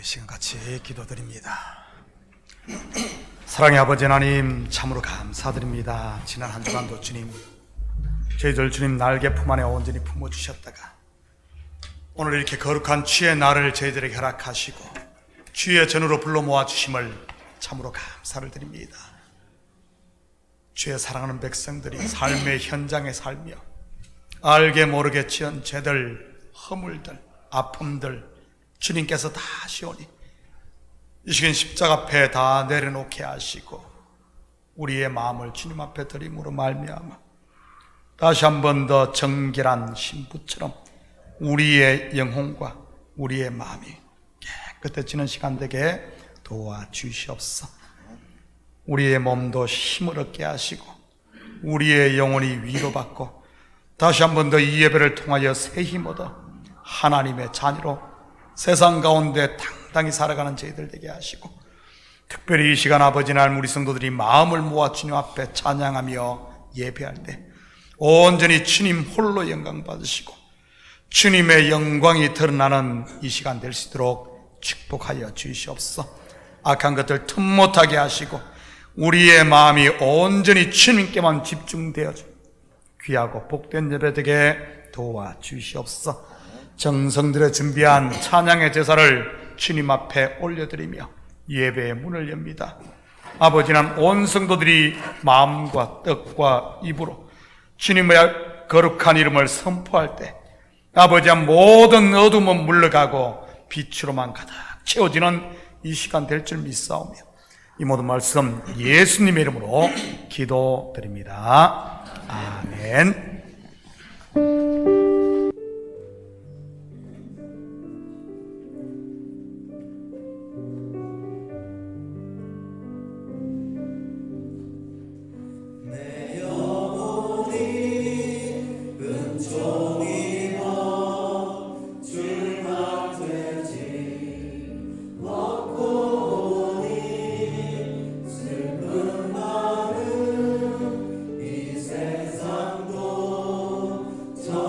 시간 같이 기도드립니다. 사랑의 아버지 하나님, 참으로 감사드립니다. 지난 한 주간도 주님, 저희들 주님 날개 품 안에 온전히 품어주셨다가 오늘 이렇게 거룩한 주의 날을 저희들에게 허락하시고 주의 전으로 불러 모아주심을 참으로 감사를 드립니다. 주의 사랑하는 백성들이 삶의 현장에 살며 알게 모르게 지은 죄들, 허물들, 아픔들 주님께서 다 시오니 이 시간 십자가 앞에 다 내려놓게 하시고 우리의 마음을 주님 앞에 드림으로 말미암아 다시 한 번 더 정결한 신부처럼 우리의 영혼과 우리의 마음이 깨끗해지는 시간 되게 도와주시옵소서. 우리의 몸도 힘을 얻게 하시고 우리의 영혼이 위로받고 다시 한 번 더 이 예배를 통하여 새 힘 얻어 하나님의 자녀로 세상 가운데 당당히 살아가는 저희들 되게 하시고 특별히 이 시간 아버지 하나님 우리 성도들이 마음을 모아 주님 앞에 찬양하며 예배할 때 온전히 주님 홀로 영광 받으시고 주님의 영광이 드러나는 이 시간 될 수 있도록 축복하여 주시옵소서. 악한 것들 틈 못하게 하시고 우리의 마음이 온전히 주님께만 집중되어 귀하고 복된 예배 되게 도와주시옵소서. 정성들의 준비한 찬양의 제사를 주님 앞에 올려드리며 예배의 문을 엽니다. 아버지는 온 성도들이 마음과 뜻과 입으로 주님의 거룩한 이름을 선포할 때 아버지의 모든 어둠은 물러가고 빛으로만 가득 채워지는 이 시간 될 줄 믿사오며 이 모든 말씀 예수님의 이름으로 기도드립니다. 아멘. 저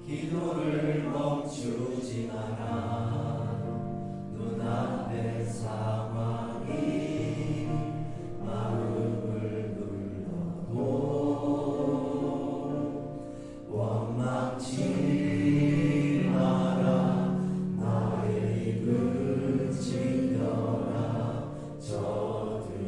기도를 멈추지 마라. 눈앞의 상황이 마음을 눌러도 원망치 마라. 나의 입은 지켜라. 저들이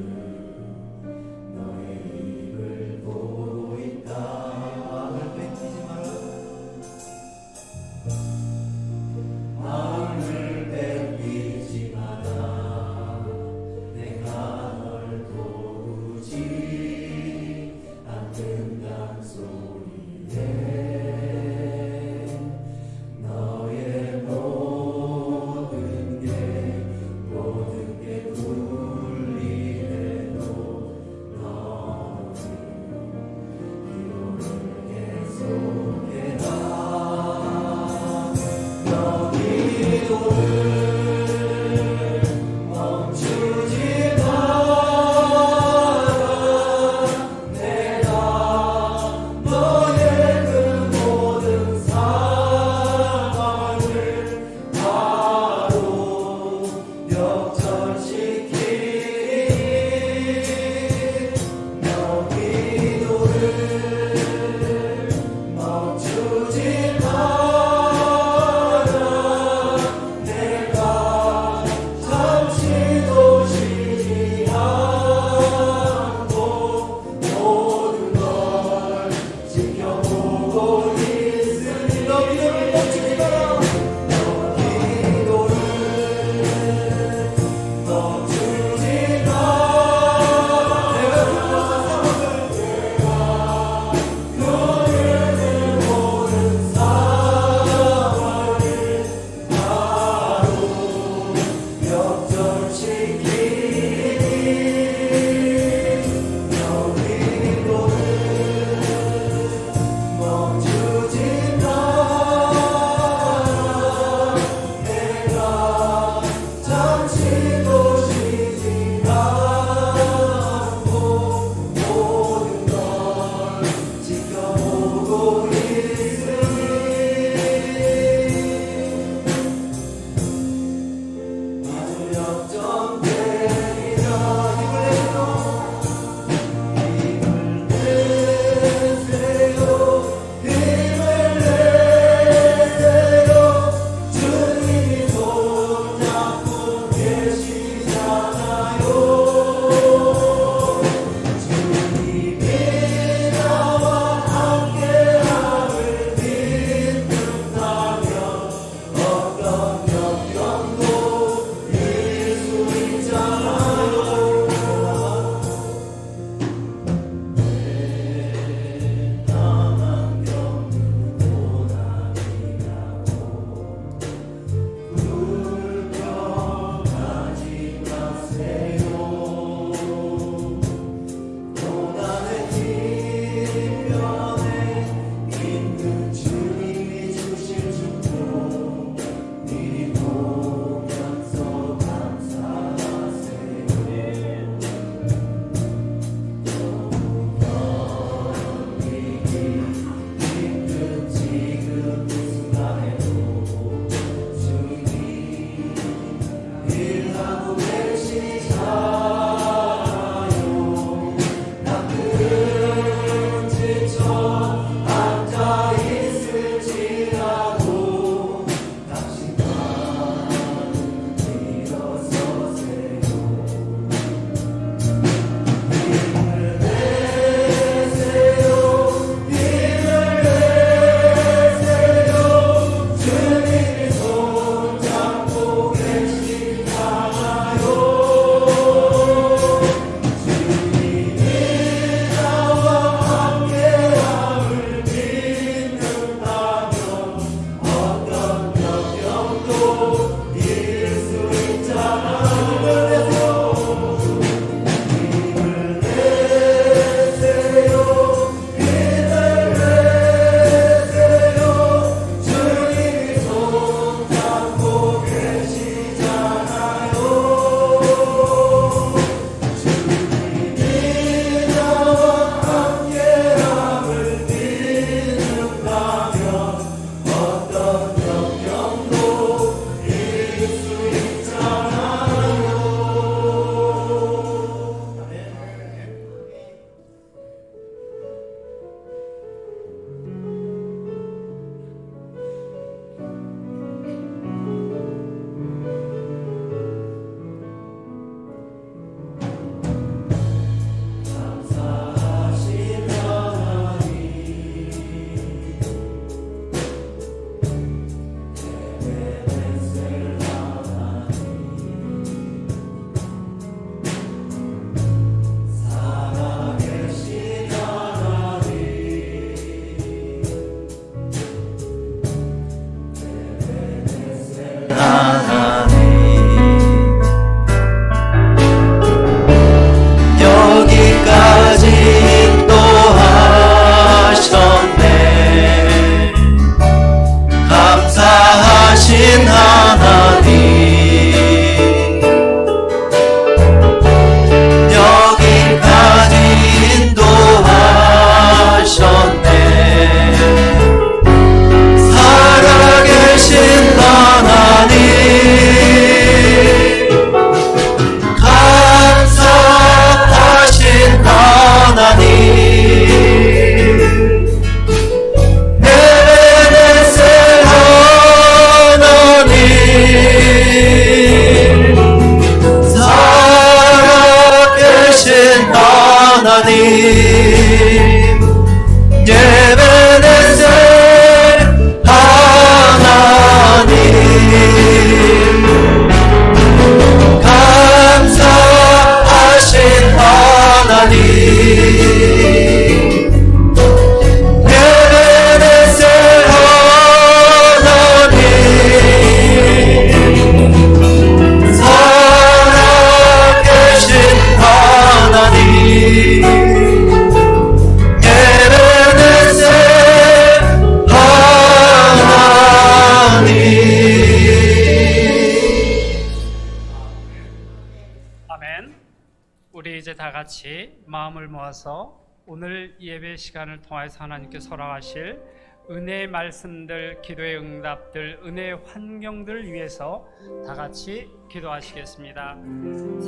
우리 이제 다 같이 마음을 모아서 오늘 예배 시간을 통해서 하나님께서 허락하실 은혜의 말씀들, 기도의 응답들, 은혜의 환경들을 위해서 다 같이 기도하시겠습니다.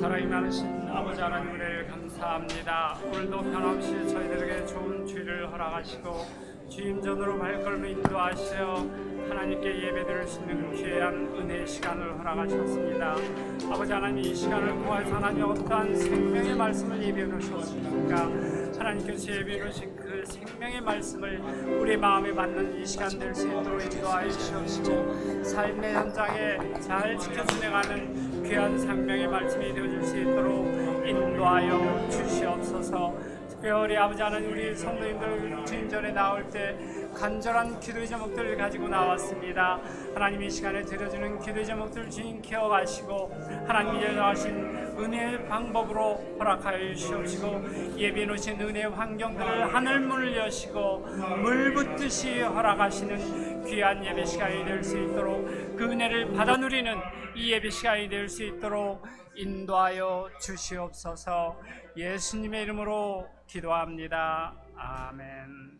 사랑이 많으신 아버지 하나님, 은혜를 감사합니다. 오늘도 변함없이 저희들에게 좋은 주일을 허락하시고 주임 전으로 발걸음을 인도하시어 하나님께 예배드릴 수 있는 귀한 은혜의 시간을 허락하셨습니다. 아버지 하나님, 이 시간을 통해서 하나님 어떠한 생명의 말씀을 예배해 놓으셨습니까? 하나님께서 예배해 놓으신 그 생명의 말씀을 우리 마음에 받는 이 시간 될 수 있도록 인도하여 주시옵시고 삶의 현장에 잘 지켜 지내가는 귀한 생명의 말씀이 되어줄 수 있도록 인도하여 주시옵소서. 특별히 아버지 하나님, 우리 성도님들 주님 전에 나올 때 간절한 기도의 제목들을 가지고 나왔습니다. 하나님, 이 시간에 드려주는 기도의 제목들을 주님 기억하시고 하나님이 열하신 은혜의 방법으로 허락하여 주시옵시고 예비해 놓으신 은혜의 환경들을 하늘문을 여시고 물 붓듯이 허락하시는 귀한 예배 시간이 될 수 있도록 그 은혜를 받아 누리는 이 예배 시간이 될 수 있도록 인도하여 주시옵소서. 예수님의 이름으로 기도합니다. 아멘.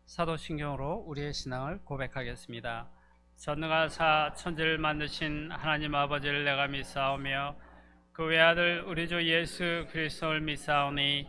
사도신경으로 우리의 신앙을 고백하겠습니다. 전능하사 천지를 만드신 하나님 아버지를 내가 믿사오며 그 외아들 우리 주 예수 그리스도를 믿사오니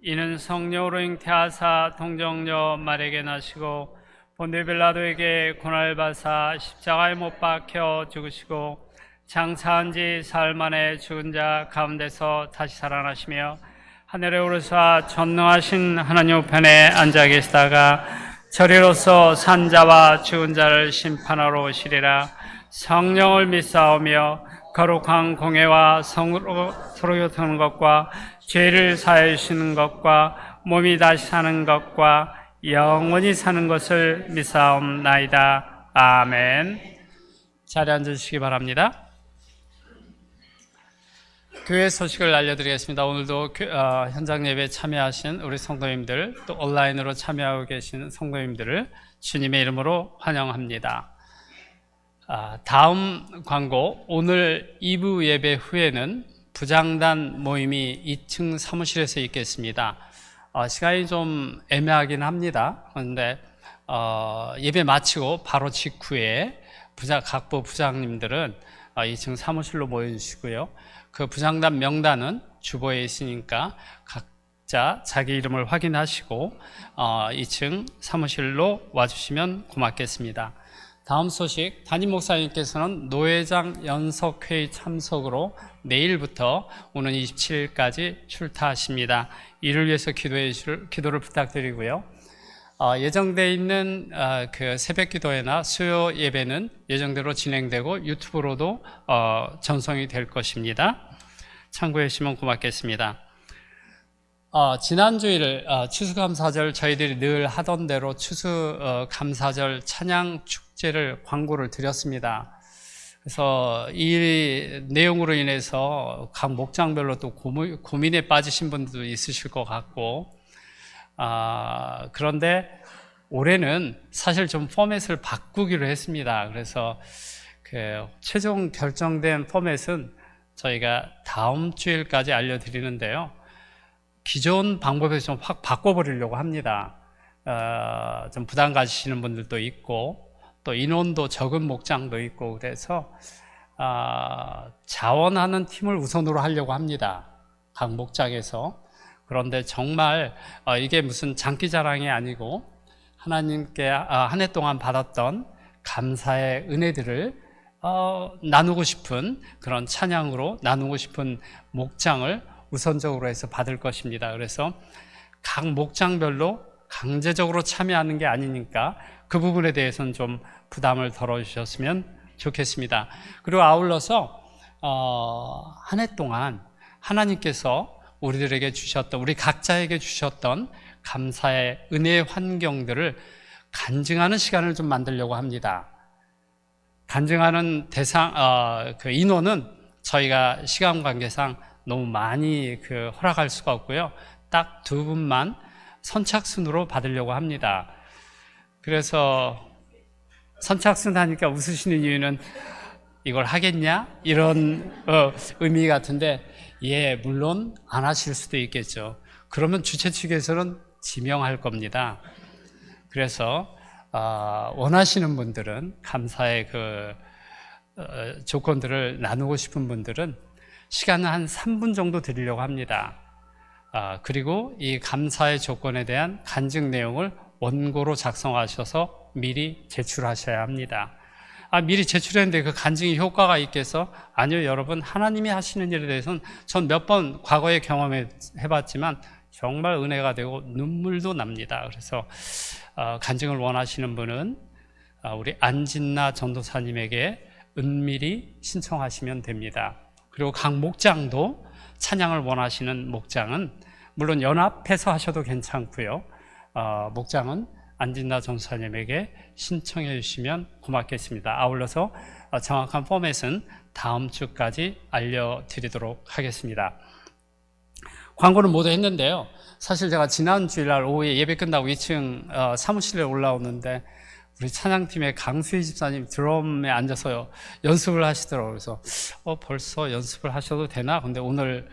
이는 성령으로 잉태하사 동정녀 마리아에게 나시고 본디오 빌라도에게 고난을 받사 십자가에 못 박혀 죽으시고 장사한 지 사흘 만에 죽은 자 가운데서 다시 살아나시며 하늘에 오르사 전능하신 하나님 우편에 앉아 계시다가 저리로서 산자와 죽은 자를 심판하러 오시리라. 성령을 믿사오며 거룩한 공회와 성으로 서로 교통하는 것과 죄를 사하여 주시는 것과 몸이 다시 사는 것과 영원히 사는 것을 믿사옵나이다. 아멘. 자리에 앉으시기 바랍니다. 교회 소식을 알려드리겠습니다. 오늘도 현장 예배에 참여하신 우리 성도님들, 또 온라인으로 참여하고 계신 성도님들을 주님의 이름으로 환영합니다. 다음 광고, 오늘 2부 예배 후에는 부장단 모임이 2층 사무실에서 있겠습니다. 시간이 좀 애매하긴 합니다. 그런데 예배 마치고 바로 직후에 각부 부장님들은 2층 사무실로 모여주시고요. 그 부장단 명단은 주보에 있으니까 각자 자기 이름을 확인하시고 2층 사무실로 와주시면 고맙겠습니다. 다음 소식, 담임 목사님께서는 노회장 연석회의 참석으로 내일부터 오는 27일까지 출타하십니다. 이를 위해서 기도를 부탁드리고요. 예정되어 있는 그 새벽 기도회나 수요 예배는 예정대로 진행되고 유튜브로도 전송이 될 것입니다. 참고해 주시면 고맙겠습니다. 지난주일 추수감사절 저희들이 늘 하던 대로 추수감사절 찬양 축제를 광고를 드렸습니다. 그래서 이 내용으로 인해서 각 목장별로 또 고민에 빠지신 분들도 있으실 것 같고, 그런데 올해는 사실 좀 포맷을 바꾸기로 했습니다. 그래서 그 최종 결정된 포맷은 저희가 다음 주일까지 알려드리는데요. 기존 방법에서 좀 확 바꿔버리려고 합니다. 좀 부담 가지시는 분들도 있고, 또 인원도 적은 목장도 있고, 그래서 자원하는 팀을 우선으로 하려고 합니다. 각 목장에서. 그런데 정말 이게 무슨 장기자랑이 아니고 하나님께 한 해 동안 받았던 감사의 은혜들을 나누고 싶은, 그런 찬양으로 나누고 싶은 목장을 우선적으로 해서 받을 것입니다. 그래서 각 목장별로 강제적으로 참여하는 게 아니니까 그 부분에 대해서는 좀 부담을 덜어주셨으면 좋겠습니다. 그리고 아울러서 한 해 동안 하나님께서 우리들에게 주셨던, 우리 각자에게 주셨던 감사의 은혜의 환경들을 간증하는 시간을 좀 만들려고 합니다. 간증하는 그 인원은 저희가 시간 관계상 너무 많이 허락할 수가 없고요. 딱 2분만 선착순으로 받으려고 합니다. 그래서 선착순 하니까 웃으시는 이유는 이걸 하겠냐? 이런 의미 같은데, 예, 물론 안 하실 수도 있겠죠. 그러면 주최 측에서는 지명할 겁니다. 그래서 원하시는 분들은, 감사의 조건들을 나누고 싶은 분들은 시간을 한 3분 정도 드리려고 합니다. 그리고 이 감사의 조건에 대한 간증 내용을 원고로 작성하셔서 미리 제출하셔야 합니다. 미리 제출했는데 그 간증이 효과가 있겠어? 아니요, 여러분. 하나님이 하시는 일에 대해서는 전 몇 번 과거에 경험해봤지만 정말 은혜가 되고 눈물도 납니다. 그래서 간증을 원하시는 분은 우리 안진나 전도사님에게 은밀히 신청하시면 됩니다. 그리고 각 목장도 찬양을 원하시는 목장은 물론 연합해서 하셔도 괜찮고요. 목장은 안진나 전도사님에게 신청해 주시면 고맙겠습니다. 아울러서 정확한 포맷은 다음 주까지 알려드리도록 하겠습니다. 광고는 모두 했는데요. 사실 제가 지난 주일날 오후에 예배 끝나고 2층 사무실에 올라오는데 우리 찬양팀의 강수희 집사님 드럼에 앉아서 연습을 하시더라고요. 그래서 벌써 연습을 하셔도 되나? 근데 오늘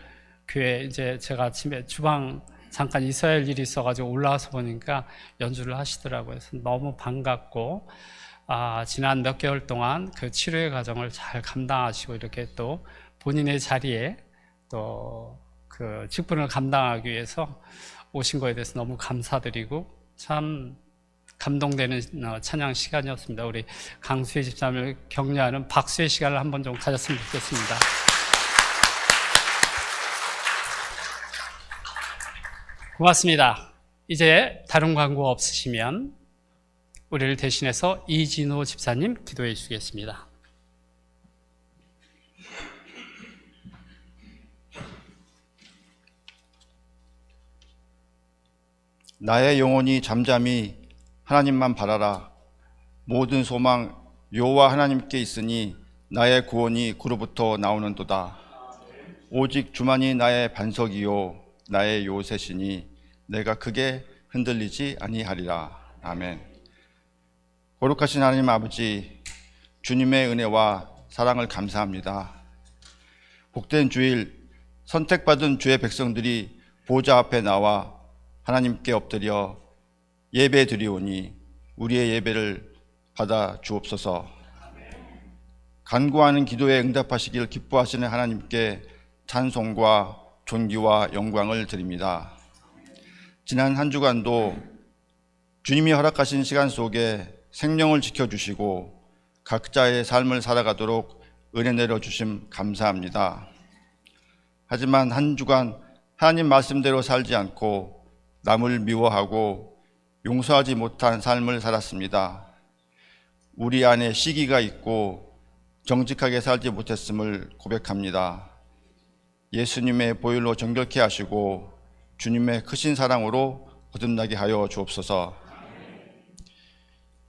교회 이제 제가 아침에 주방 잠깐 있어야 할 일이 있어가지고 올라와서 보니까 연주를 하시더라고요. 그래서 너무 반갑고, 지난 몇 개월 동안 그 치료의 과정을 잘 감당하시고 이렇게 또 본인의 자리에 또 그 직분을 감당하기 위해서 오신 거에 대해서 너무 감사드리고 참 감동되는 찬양 시간이었습니다. 우리 강수혜 집사님을 격려하는 박수의 시간을 한번 좀 가졌으면 좋겠습니다. 고맙습니다. 이제 다른 광고 없으시면 우리를 대신해서 이진호 집사님 기도해 주시겠습니다. 나의 영혼이 잠잠히 하나님만 바라라. 모든 소망 여호와 하나님께 있으니 나의 구원이 그로부터 나오는도다. 오직 주만이 나의 반석이요 나의 요새시니 내가 크게 흔들리지 아니하리라. 아멘. 거룩하신 하나님 아버지, 주님의 은혜와 사랑을 감사합니다. 복된 주일, 선택받은 주의 백성들이 보좌 앞에 나와 하나님께 엎드려 예배 드리오니 우리의 예배를 받아 주옵소서. 간구하는 기도에 응답하시길 기뻐하시는 하나님께 찬송과 존귀와 영광을 드립니다. 지난 한 주간도 주님이 허락하신 시간 속에 생명을 지켜주시고 각자의 삶을 살아가도록 은혜 내려주심 감사합니다. 하지만 한 주간 하나님 말씀대로 살지 않고 남을 미워하고 용서하지 못한 삶을 살았습니다. 우리 안에 시기가 있고 정직하게 살지 못했음을 고백합니다. 예수님의 보혈로 정결케 하시고 주님의 크신 사랑으로 거듭나게 하여 주옵소서.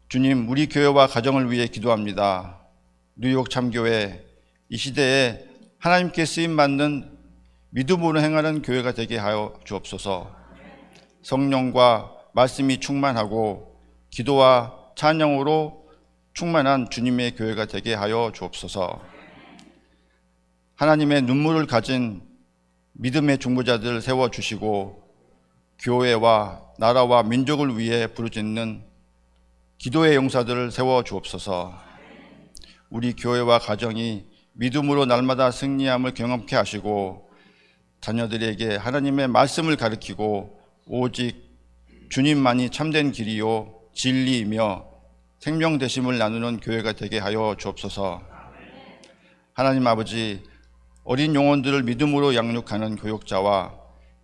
주님, 우리 교회와 가정을 위해 기도합니다. 뉴욕 참교회, 이 시대에 하나님께 쓰임받는 믿음으로 행하는 교회가 되게 하여 주옵소서. 성령과 말씀이 충만하고 기도와 찬양으로 충만한 주님의 교회가 되게 하여 주옵소서. 하나님의 눈물을 가진 믿음의 중보자들 세워주시고 교회와 나라와 민족을 위해 부르짖는 기도의 용사들을 세워주옵소서. 우리 교회와 가정이 믿음으로 날마다 승리함을 경험케 하시고 자녀들에게 하나님의 말씀을 가르치고 오직 주님만이 참된 길이요 진리이며 생명 되심을 나누는 교회가 되게 하여 주옵소서. 하나님 아버지, 어린 영혼들을 믿음으로 양육하는 교육자와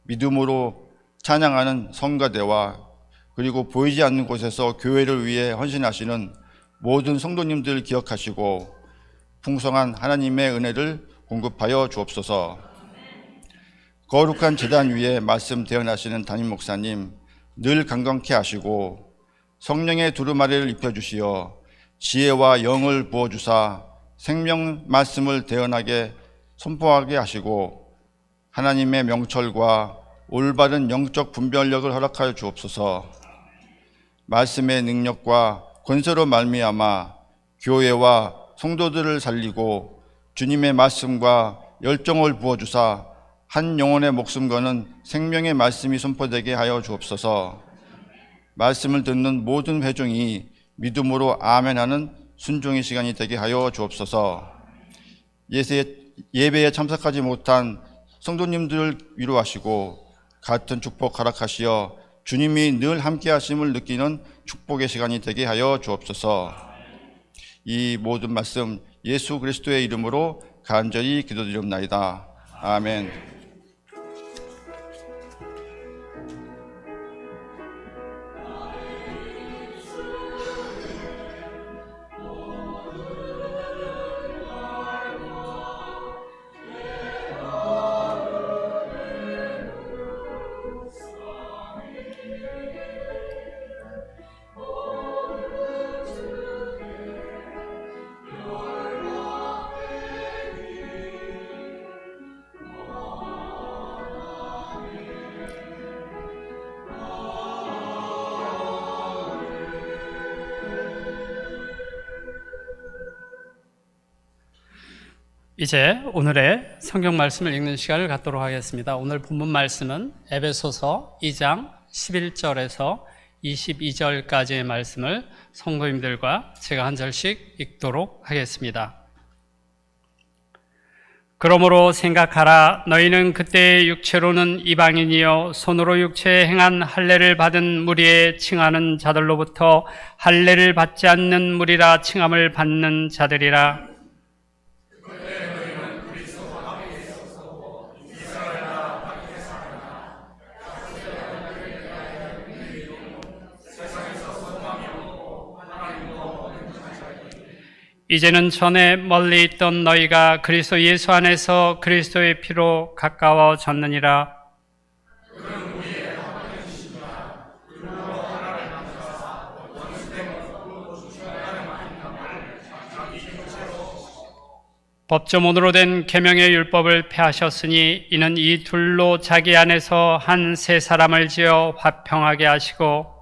믿음으로 찬양하는 성가대와 그리고 보이지 않는 곳에서 교회를 위해 헌신하시는 모든 성도님들 기억하시고 풍성한 하나님의 은혜를 공급하여 주옵소서. 거룩한 제단 위에 말씀 대언하시는 담임 목사님 늘 강건케 하시고 성령의 두루마리를 입혀주시어 지혜와 영을 부어주사 생명 말씀을 대언하게 선포하게 하시고 하나님의 명철과 올바른 영적 분별력을 허락하여 주옵소서. 말씀의 능력과 권세로 말미암아 교회와 성도들을 살리고 주님의 말씀과 열정을 부어주사 한 영혼의 목숨 거는 생명의 말씀이 선포되게 하여 주옵소서. 말씀을 듣는 모든 회중이 믿음으로 아멘하는 순종의 시간이 되게 하여 주옵소서. 예배에 참석하지 못한 성도님들을 위로하시고 같은 축복 허락하시어 주님이 늘 함께 하심을 느끼는 축복의 시간이 되게 하여 주옵소서. 이 모든 말씀 예수 그리스도의 이름으로 간절히 기도드리옵나이다. 아멘. 이제 오늘의 성경 말씀을 읽는 시간을 갖도록 하겠습니다. 오늘 본문 말씀은 에베소서 2장 11절에서 22절까지의 말씀을 성도님들과 제가 한 절씩 읽도록 하겠습니다. 그러므로 생각하라. 너희는 그때의 육체로는 이방인이요 손으로 육체에 행한 할례를 받은 무리에 칭하는 자들로부터 할례를 받지 않는 무리라 칭함을 받는 자들이라. 이제는 전에 멀리 있던 너희가 그리스도 예수 안에서 그리스도의 피로 가까워졌느니라. 법조문으로 된 계명의 율법을 폐하셨으니 이는 이 둘로 자기 안에서 한 새 사람을 지어 화평하게 하시고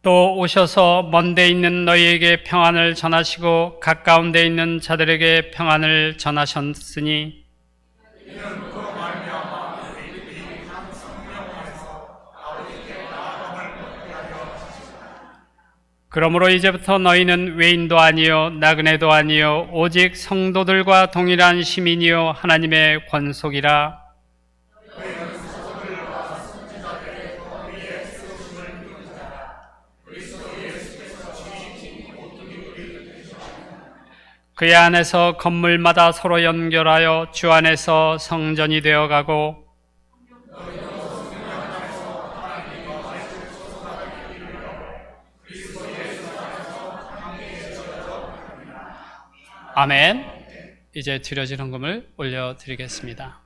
또 오셔서 먼 데 있는 너희에게 평안을 전하시고 가까운 데 있는 자들에게 평안을 전하셨으니 그러므로 이제부터 너희는 외인도 아니요 나그네도 아니요 오직 성도들과 동일한 시민이요 하나님의 권속이라. 그의 안에서 건물마다 서로 연결하여 주 안에서 성전이 되어가고 아멘. 이제 드려진 헌금을 올려드리겠습니다.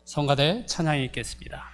성가대 찬양이 있겠습니다.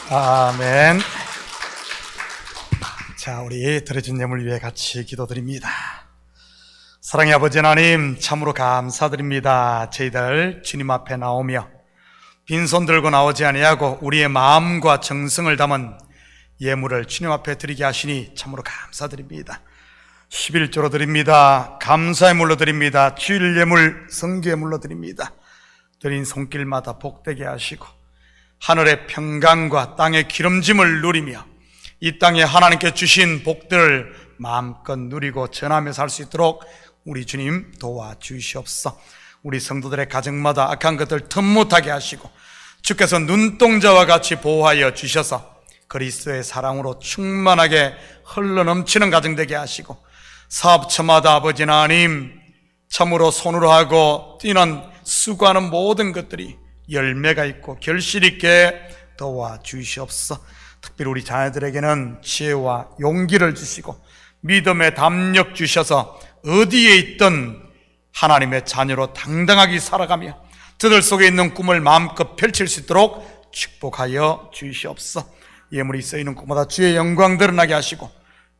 아멘. 자, 우리 드려진 예물 위해 같이 기도드립니다. 사랑의 아버지 하나님, 참으로 감사드립니다. 저희들 주님 앞에 나오며 빈손 들고 나오지 아니하고 우리의 마음과 정성을 담은 예물을 주님 앞에 드리게 하시니 참으로 감사드립니다. 11조로 드립니다. 감사의 물로 드립니다. 주일 예물, 성교 예물로 드립니다. 드린 손길마다 복되게 하시고 하늘의 평강과 땅의 기름짐을 누리며 이 땅에 하나님께 주신 복들을 마음껏 누리고 전하며 살 수 있도록 우리 주님 도와주시옵소서. 우리 성도들의 가정마다 악한 것들 틈 못하게 하시고 주께서 눈동자와 같이 보호하여 주셔서 그리스도의 사랑으로 충만하게 흘러넘치는 가정 되게 하시고 사업처마다 아버지 하나님 참으로 손으로 하고 뛰는 수고하는 모든 것들이 열매가 있고 결실 있게 도와주시옵소서. 특별히 우리 자녀들에게는 지혜와 용기를 주시고 믿음의 담력 주셔서 어디에 있든 하나님의 자녀로 당당하게 살아가며 저들 속에 있는 꿈을 마음껏 펼칠 수 있도록 축복하여 주시옵소서. 예물이 쓰이는 곳마다 주의 영광 드러나게 하시고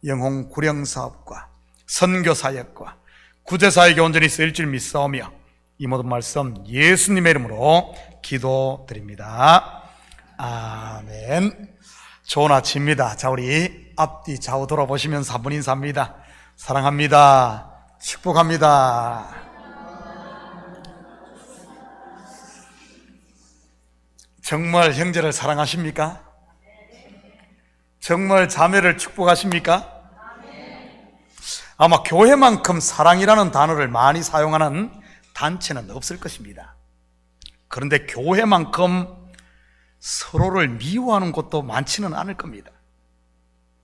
영혼 구령 사업과 선교 사역과 구제 사역에 온전히 쓰일 줄 믿사오며 이 모든 말씀 예수님의 이름으로 기도드립니다. 아멘. 좋은 아침입니다. 자, 우리 앞뒤 좌우 돌아보시면 3분 인사합니다. 사랑합니다. 축복합니다. 정말 형제를 사랑하십니까? 정말 자매를 축복하십니까? 아마 교회만큼 사랑이라는 단어를 많이 사용하는 단체는 없을 것입니다. 그런데 교회만큼 서로를 미워하는 곳도 많지는 않을 겁니다.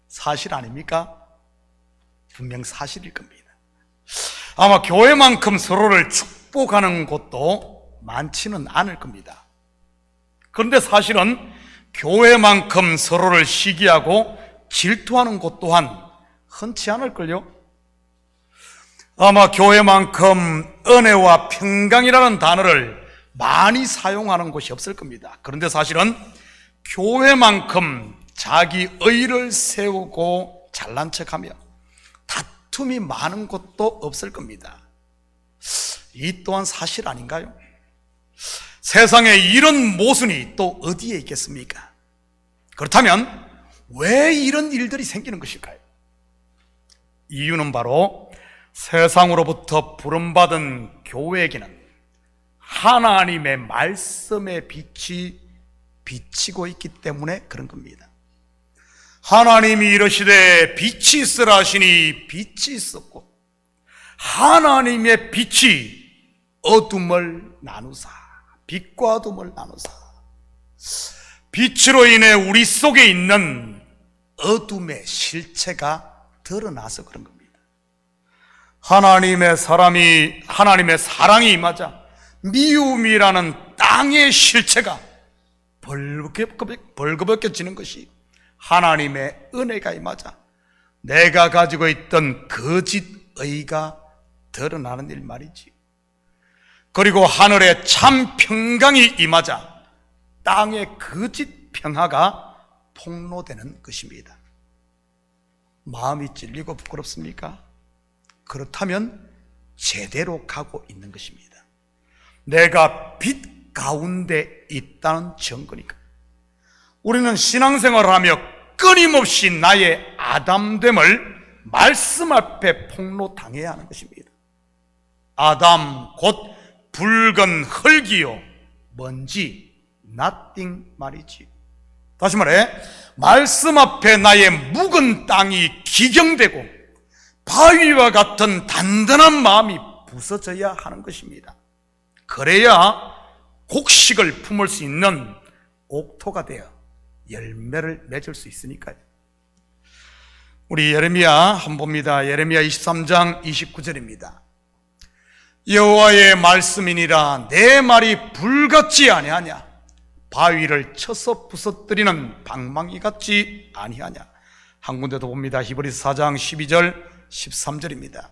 사실 아닙니까? 분명 사실일 겁니다. 아마 교회만큼 서로를 축복하는 곳도 많지는 않을 겁니다. 그런데 사실은 교회만큼 서로를 시기하고 질투하는 곳 또한 흔치 않을걸요? 아마 교회만큼 은혜와 평강이라는 단어를 많이 사용하는 곳이 없을 겁니다. 그런데 사실은 교회만큼 자기 의를 세우고 잘난 척하며 다툼이 많은 곳도 없을 겁니다. 이 또한 사실 아닌가요? 세상에 이런 모순이 또 어디에 있겠습니까? 그렇다면 왜 이런 일들이 생기는 것일까요? 이유는 바로 세상으로부터 부름받은 교회에게는 하나님의 말씀의 빛이 비치고 있기 때문에 그런 겁니다. 하나님이 이르시되 빛이 있으라 하시니 빛이 있었고 하나님의 빛이 어둠을 나누사, 빛과 어둠을 나누사, 빛으로 인해 우리 속에 있는 어둠의 실체가 드러나서 그런 겁니다. 하나님의 사랑이 임하자 미움이라는 땅의 실체가 벌거벗겨지는 것이 하나님의 은혜가 임하자 내가 가지고 있던 거짓 의가 드러나는 일 말이지. 그리고 하늘에 참 평강이 임하자 땅의 거짓 평화가 폭로되는 것입니다. 마음이 찔리고 부끄럽습니까? 그렇다면 제대로 가고 있는 것입니다. 내가 빛 가운데 있다는 증거니까. 우리는 신앙생활을 하며 끊임없이 나의 아담됨을 말씀 앞에 폭로당해야 하는 것입니다. 아담 곧 붉은 흙이요 먼지, nothing 말이지. 다시 말해, 말씀 앞에 나의 묵은 땅이 기경되고 바위와 같은 단단한 마음이 부서져야 하는 것입니다. 그래야 곡식을 품을 수 있는 옥토가 되어 열매를 맺을 수 있으니까요. 우리 예레미야 한번 봅니다. 예레미야 23장 29절입니다. 여호와의 말씀이니라 내 말이 불같지 아니하냐, 바위를 쳐서 부서뜨리는 방망이 같지 아니하냐. 한 군데도 봅니다. 히브리서 4장 12절 13절입니다.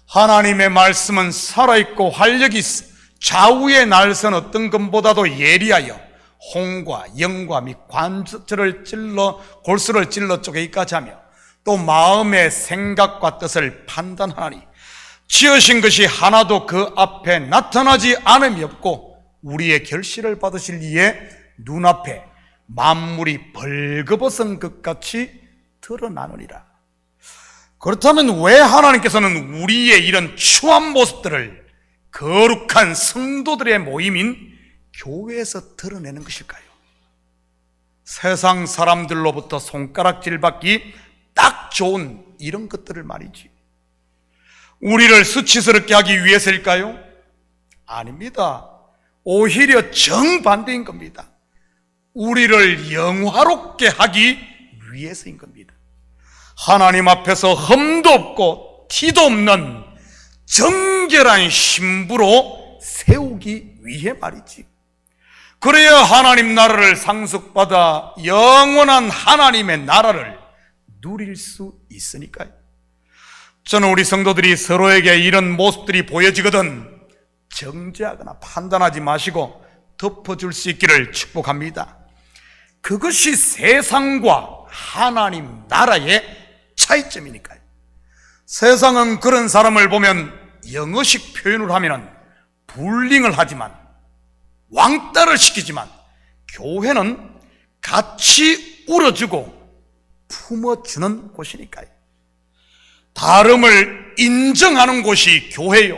하나님의 말씀은 살아있고 활력이 있어 좌우의 날선 어떤 것보다도 예리하여 홍과 영과 및 관절을 찔러 골수를 찔러 쪼개기까지 하며 또 마음의 생각과 뜻을 판단하니 지으신 것이 하나도 그 앞에 나타나지 않음이 없고 우리의 결실을 받으실 이에 눈앞에 만물이 벌거벗은 것 같이 드러나느니라. 그렇다면 왜 하나님께서는 우리의 이런 추한 모습들을 거룩한 성도들의 모임인 교회에서 드러내는 것일까요? 세상 사람들로부터 손가락질 받기 딱 좋은 이런 것들을 말이지. 우리를 수치스럽게 하기 위해서일까요? 아닙니다. 오히려 정반대인 겁니다. 우리를 영화롭게 하기 위해서인 겁니다. 하나님 앞에서 흠도 없고 티도 없는 정결한 신부로 세우기 위해 말이지. 그래야 하나님 나라를 상속받아 영원한 하나님의 나라를 누릴 수 있으니까요. 저는 우리 성도들이 서로에게 이런 모습들이 보여지거든 정죄하거나 판단하지 마시고 덮어줄 수 있기를 축복합니다. 그것이 세상과 하나님 나라의 차이점이니까요. 세상은 그런 사람을 보면 영어식 표현을 하면 불링을 하지만 왕따를 시키지만 교회는 같이 울어주고 품어주는 곳이니까요. 다름을 인정하는 곳이 교회요,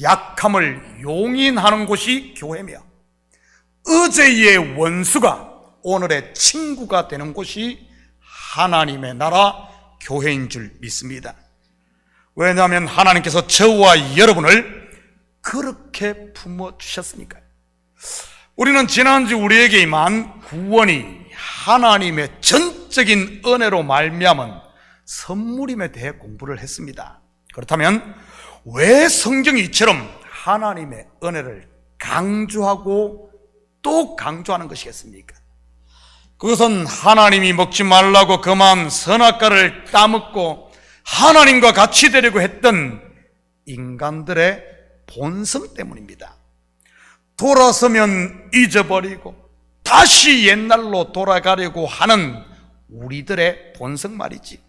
약함을 용인하는 곳이 교회며 어제의 원수가 오늘의 친구가 되는 곳이 하나님의 나라 교회인 줄 믿습니다. 왜냐하면 하나님께서 저와 여러분을 그렇게 품어주셨으니까요. 우리는 지난주 우리에게 임한 구원이 하나님의 전적인 은혜로 말미암은 선물임에 대해 공부를 했습니다. 그렇다면 왜 성경이 이처럼 하나님의 은혜를 강조하고 또 강조하는 것이겠습니까? 그것은 하나님이 먹지 말라고 그만 선악과를 따먹고 하나님과 같이 되려고 했던 인간들의 본성 때문입니다. 돌아서면 잊어버리고 다시 옛날로 돌아가려고 하는 우리들의 본성 말이지.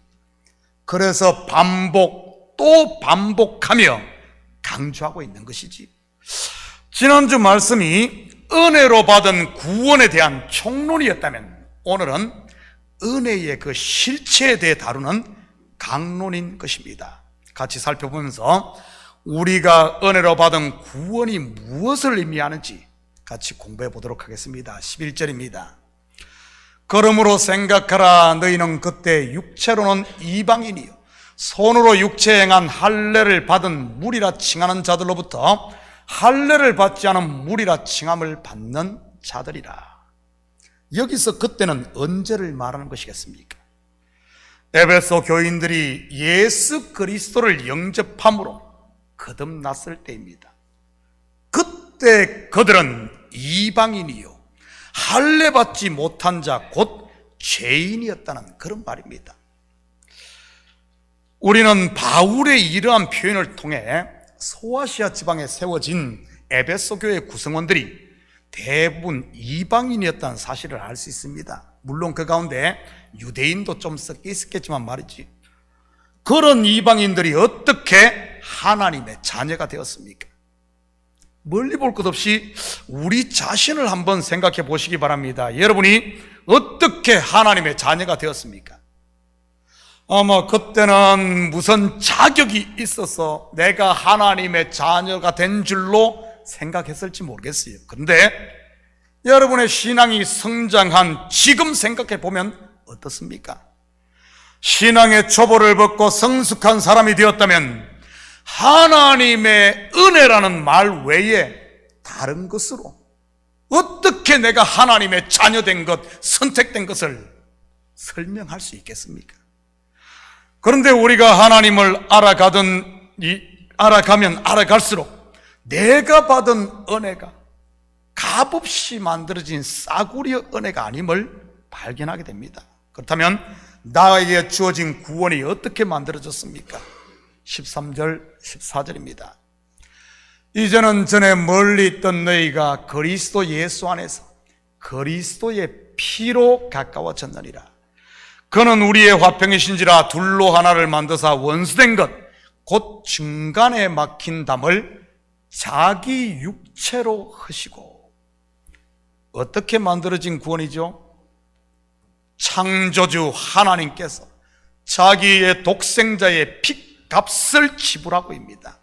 그래서 반복 또 반복하며 강조하고 있는 것이지. 지난주 말씀이 은혜로 받은 구원에 대한 총론이었다면 오늘은 은혜의 그 실체에 대해 다루는 강론인 것입니다. 같이 살펴보면서 우리가 은혜로 받은 구원이 무엇을 의미하는지 같이 공부해 보도록 하겠습니다. 11절입니다. 그러므로 생각하라. 너희는 그때 육체로는 이방인이요 손으로 육체에 행한 할례를 받은 무리라 칭하는 자들로부터 할례를 받지 않은 무리라 칭함을 받는 자들이라. 여기서 그때는 언제를 말하는 것이겠습니까? 에베소 교인들이 예수 그리스도를 영접함으로 거듭났을 때입니다. 그때 그들은 이방인이요 할례 받지 못한 자 곧 죄인이었다는 그런 말입니다. 우리는 바울의 이러한 표현을 통해 소아시아 지방에 세워진 에베소 교회 구성원들이 대부분 이방인이었다는 사실을 알 수 있습니다. 물론 그 가운데 유대인도 좀 섞여 있었겠지만 말이지. 그런 이방인들이 어떻게 하나님의 자녀가 되었습니까? 멀리 볼 것 없이 우리 자신을 한번 생각해 보시기 바랍니다. 여러분이 어떻게 하나님의 자녀가 되었습니까? 아마 그때는 무슨 자격이 있어서 내가 하나님의 자녀가 된 줄로 생각했을지 모르겠어요. 그런데 여러분의 신앙이 성장한 지금 생각해 보면 어떻습니까? 신앙의 초보를 벗고 성숙한 사람이 되었다면 하나님의 은혜라는 말 외에 다른 것으로 어떻게 내가 하나님의 자녀된 것, 선택된 것을 설명할 수 있겠습니까? 그런데 우리가 하나님을 알아가면 알아갈수록 내가 받은 은혜가 값없이 만들어진 싸구려 은혜가 아님을 발견하게 됩니다. 그렇다면 나에게 주어진 구원이 어떻게 만들어졌습니까? 13절, 14절입니다. 이제는 전에 멀리 있던 너희가 그리스도 예수 안에서 그리스도의 피로 가까워졌느니라. 그는 우리의 화평이신지라 둘로 하나를 만드사 원수된 것 곧 중간에 막힌 담을 자기 육체로 하시고. 어떻게 만들어진 구원이죠? 창조주 하나님께서 자기의 독생자의 피값을 지불하고입니다.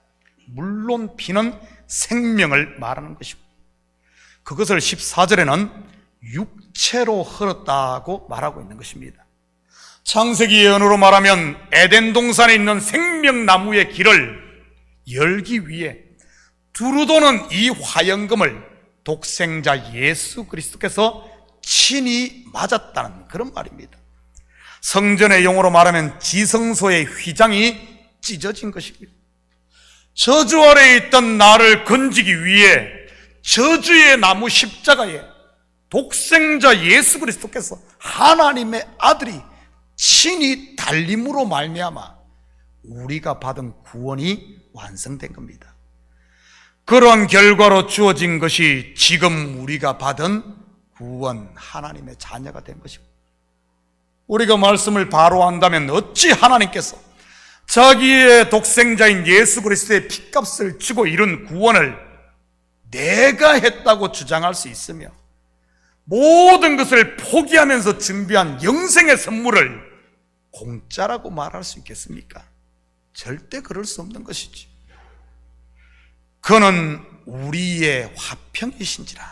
물론 피는 생명을 말하는 것이고, 그것을 14절에는 육체로 흘렀다고 말하고 있는 것입니다. 창세기의 언어로 말하면 에덴 동산에 있는 생명나무의 길을 열기 위해 두루 도는 이 화영금을 독생자 예수 그리스도께서 친히 맞았다는 그런 말입니다. 성전의 용어로 말하면 지성소의 휘장이 찢어진 것입니다. 저주 아래에 있던 나를 건지기 위해 저주의 나무 십자가에 독생자 예수 그리스도께서 하나님의 아들이 친히 달림으로 말미암아 우리가 받은 구원이 완성된 겁니다. 그런 결과로 주어진 것이 지금 우리가 받은 구원, 하나님의 자녀가 된 것입니다. 우리가 말씀을 바로 한다면 어찌 하나님께서 자기의 독생자인 예수 그리스도의 피값을 치고 이룬 구원을 내가 했다고 주장할 수 있으며 모든 것을 포기하면서 준비한 영생의 선물을 공짜라고 말할 수 있겠습니까? 절대 그럴 수 없는 것이지. 그는 우리의 화평이신지라.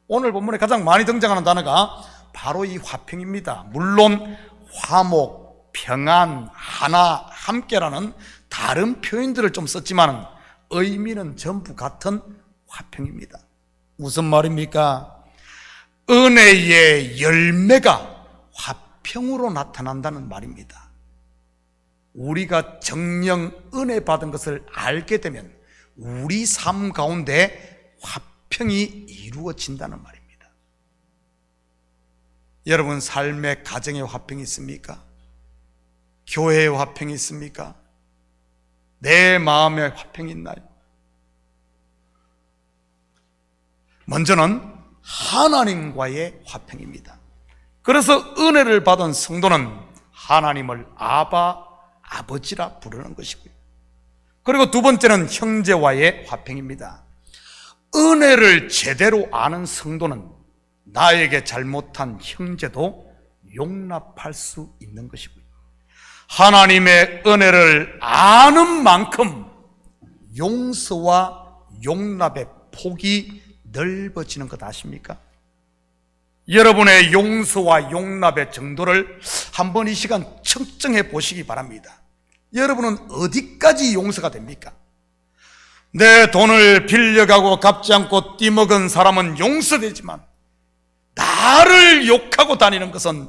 오늘 본문에 가장 많이 등장하는 단어가 바로 이 화평입니다. 물론 화목, 평안, 하나, 함께라는 다른 표현들을 좀 썼지만 의미는 전부 같은 화평입니다. 무슨 말입니까? 은혜의 열매가 화평으로 나타난다는 말입니다. 우리가 정령 은혜 받은 것을 알게 되면 우리 삶 가운데 화평이 이루어진다는 말입니다. 여러분 삶의 가정에 화평이 있습니까? 교회에 화평이 있습니까? 내 마음에 화평이 있나요? 먼저는 하나님과의 화평입니다. 그래서 은혜를 받은 성도는 하나님을 아버지라 부르는 것이고요. 그리고 두 번째는 형제와의 화평입니다. 은혜를 제대로 아는 성도는 나에게 잘못한 형제도 용납할 수 있는 것이고요. 하나님의 은혜를 아는 만큼 용서와 용납의 폭이 넓어지는 것 아십니까? 여러분의 용서와 용납의 정도를 한번 이 시간 측정해 보시기 바랍니다. 여러분은 어디까지 용서가 됩니까? 내 돈을 빌려가고 갚지 않고 띠먹은 사람은 용서되지만 나를 욕하고 다니는 것은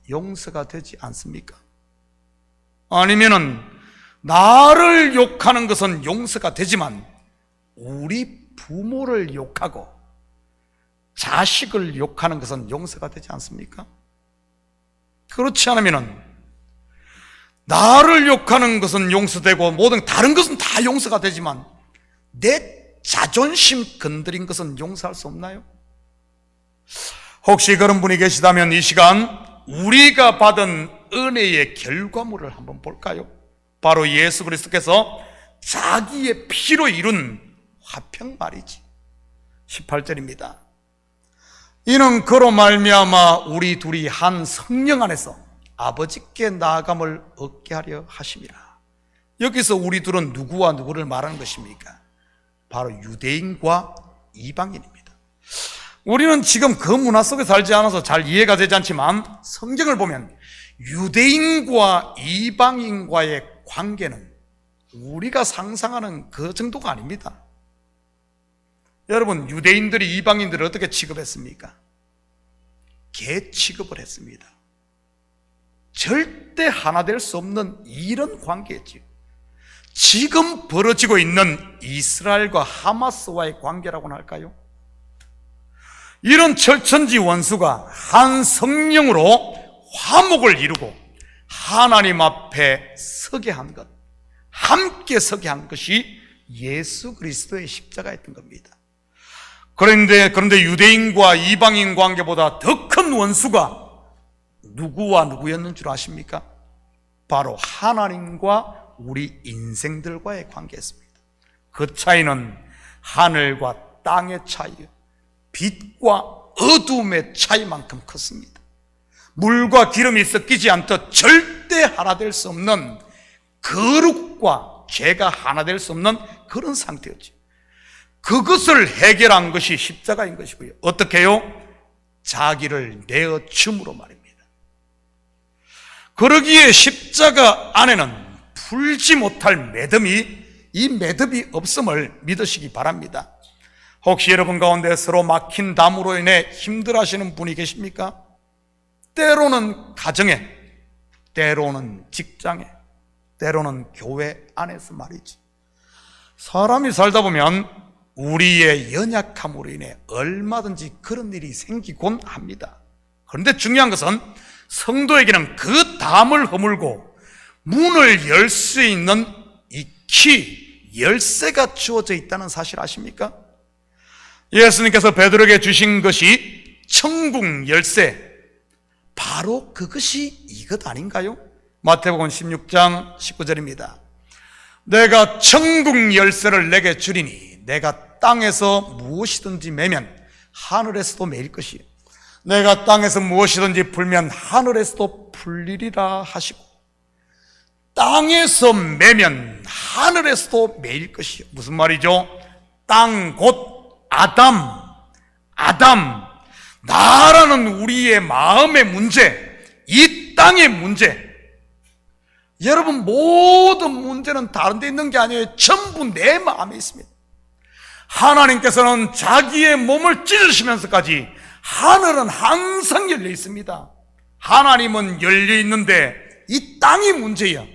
용서가 되지 않습니까? 아니면은 나를 욕하는 것은 용서가 되지만 우리 부모를 욕하고 자식을 욕하는 것은 용서가 되지 않습니까? 그렇지 않으면은 나를 욕하는 것은 용서되고 모든 다른 것은 다 용서가 되지만 내 자존심 건드린 것은 용서할 수 없나요? 혹시 그런 분이 계시다면 이 시간 우리가 받은 은혜의 결과물을 한번 볼까요? 바로 예수 그리스도께서 자기의 피로 이룬 화평 말이지. 18절입니다. 이는 그로 말미암아 우리 둘이 한 성령 안에서 아버지께 나아감을 얻게 하려 하심이라. 여기서 우리 둘은 누구와 누구를 말하는 것입니까? 바로 유대인과 이방인입니다. 우리는 지금 그 문화 속에 살지 않아서 잘 이해가 되지 않지만 성경을 보면 유대인과 이방인과의 관계는 우리가 상상하는 그 정도가 아닙니다. 여러분, 유대인들이 이방인들을 어떻게 취급했습니까? 개 취급을 했습니다. 절대 하나 될 수 없는 이런 관계였지요. 지금 벌어지고 있는 이스라엘과 하마스와의 관계라고는 할까요? 이런 철천지 원수가 한 성령으로 화목을 이루고 하나님 앞에 서게 한 것, 함께 서게 한 것이 예수 그리스도의 십자가였던 겁니다. 그런데 유대인과 이방인 관계보다 더 큰 원수가 누구와 누구였는 줄 아십니까? 바로 하나님과 우리 인생들과의 관계였습니다. 그 차이는 하늘과 땅의 차이요, 빛과 어둠의 차이만큼 컸습니다. 물과 기름이 섞이지 않듯 절대 하나 될 수 없는 거룩과 죄가 하나 될 수 없는 그런 상태였죠. 그것을 해결한 것이 십자가인 것이고요. 어떻게 해요? 자기를 내어 줌으로 말입니다. 그러기에 십자가 안에는 풀지 못할 이 매듭이 없음을 믿으시기 바랍니다. 혹시 여러분 가운데 서로 막힌 담으로 인해 힘들어하시는 분이 계십니까? 때로는 가정에, 때로는 직장에, 때로는 교회 안에서 말이지. 사람이 살다 보면 우리의 연약함으로 인해 얼마든지 그런 일이 생기곤 합니다. 그런데 중요한 것은 성도에게는 그 담을 허물고 문을 열 수 있는 이 키, 열쇠가 주어져 있다는 사실 아십니까? 예수님께서 베드로에게 주신 것이 천국 열쇠, 바로 그것이 이것 아닌가요? 마태복음 16장 19절입니다. 내가 천국 열쇠를 내게 주리니 내가 땅에서 무엇이든지 매면 하늘에서도 매일 것이요, 내가 땅에서 무엇이든지 풀면 하늘에서도 풀리리라 하시고, 땅에서 매면 하늘에서도 매일 것이요. 무슨 말이죠? 땅 곧 아담, 나라는 우리의 마음의 문제, 이 땅의 문제. 여러분, 모든 문제는 다른 데 있는 게 아니에요. 전부 내 마음에 있습니다. 하나님께서는 자기의 몸을 찢으시면서까지 하늘은 항상 열려 있습니다. 하나님은 열려 있는데 이 땅이 문제야.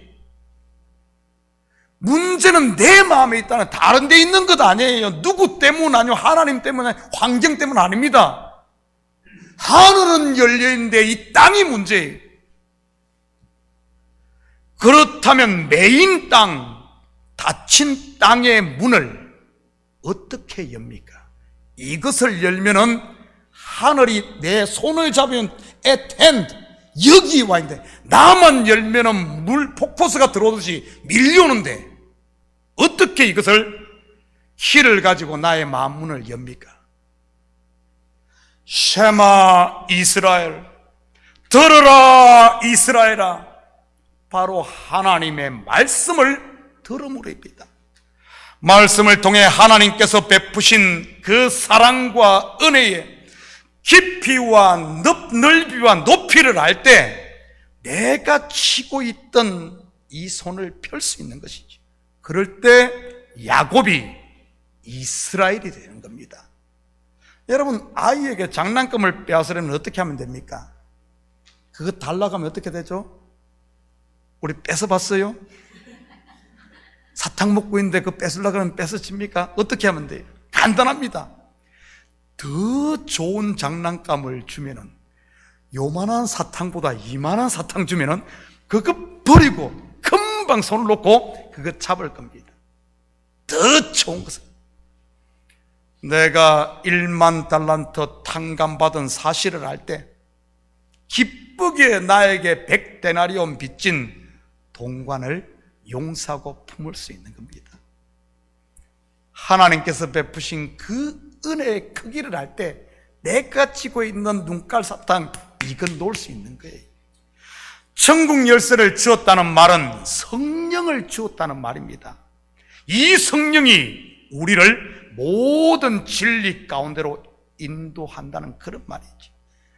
문제는 내 마음에 있다는, 다른 데 있는 것 아니에요. 누구 때문 아니요, 하나님 때문에, 환경 때문 아닙니다. 하늘은 열려 있는데 이 땅이 문제예요. 그렇다면 메인 땅, 닫힌 땅의 문을 어떻게 엽니까? 이것을 열면은 하늘이 내 손을 잡으면 at hand, 여기 와 있는데, 나만 열면은 물 폭포수가 들어오듯이 밀려오는데 어떻게 이것을 키를 가지고 나의 마음 문을 엽니까? 쉐마 이스라엘, 들어라 이스라엘아, 바로 하나님의 말씀을 들음으로입니다. 말씀을 통해 하나님께서 베푸신 그 사랑과 은혜에 깊이와 넓이와 높이를 알 때 내가 쥐고 있던 이 손을 펼 수 있는 것이지. 그럴 때 야곱이 이스라엘이 되는 겁니다. 여러분, 아이에게 장난감을 빼앗으려면 어떻게 하면 됩니까? 그거 달라고 하면 어떻게 되죠? 우리 뺏어봤어요? 사탕 먹고 있는데 그거 뺏으려고 하면 뺏어집니까? 어떻게 하면 돼요? 간단합니다. 더 좋은 장난감을 주면은, 요만한 사탕보다 이만한 사탕 주면은 그거 버리고 금방 손을 놓고 그거 잡을 겁니다. 더 좋은 것은, 내가 1만 달란트 탕감받은 사실을 알 때 기쁘게 나에게 100데나리온 빚진 동관을 용서하고 품을 수 있는 겁니다. 하나님께서 베푸신 그 은혜의 크기를 알 때 내가 쥐고 있는 눈깔 사탕, 이건 놓을 수 있는 거예요. 천국 열쇠를 주었다는 말은 성령을 주었다는 말입니다. 이 성령이 우리를 모든 진리 가운데로 인도한다는 그런 말이지.